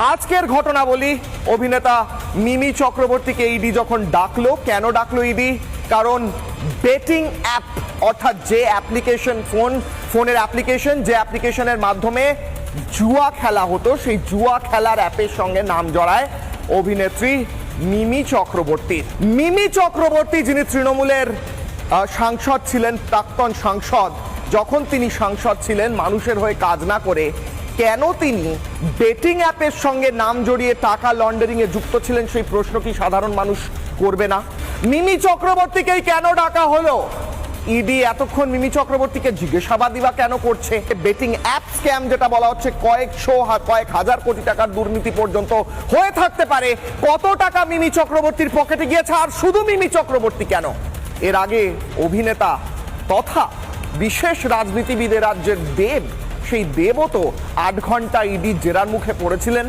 আজকের ঘটনা বলি, অভিনেতা মিমি চক্রবর্তীকে ইডি যখন ডাকলো, কেন ডাকলো ইডি? কারণ বেটিং অ্যাপ, অর্থাৎ যে অ্যাপ্লিকেশন, ফোনের অ্যাপ্লিকেশন, যে অ্যাপ্লিকেশনের মাধ্যমে জুয়া খেলা হতো, সেই জুয়া খেলার অ্যাপের সঙ্গে নাম জড়ায় অভিনেত্রী মিমি চক্রবর্তী। মিমি চক্রবর্তী, যিনি তৃণমূলের সাংসদ ছিলেন, প্রাক্তন সাংসদ, যখন তিনি সাংসদ ছিলেন মানুষের হয়ে কাজ না করে কেন তিনি বেটিং অ্যাপের সঙ্গে নাম জড়িয়ে টাকা লন্ডারিং এ যুক্ত ছিলেন, সেই প্রশ্ন কি সাধারণ মানুষ করবে না? মিমি চক্রবর্তীকেই কেন ডাকা হলো? ইডি এতক্ষণ মিমি চক্রবর্তীকে জিজ্ঞাসাবাদই বা কেন করছে? বেটিং অ্যাপ স্ক্যাম যেটা বলা হচ্ছে, কয়েক হাজার কোটি টাকার দুর্নীতি পর্যন্ত হয়ে থাকতে পারে। কত টাকা মিমি চক্রবর্তীর পকেটে গিয়েছে? আর শুধু মিমি চক্রবর্তী কেন, এর আগে অভিনেতা তথা বিশেষ রাজনীতিবিদের রাজ্যের দেব, সেই দেবও তো 8 ঘন্টা ইডি জেরার মুখে পড়েছিলেন।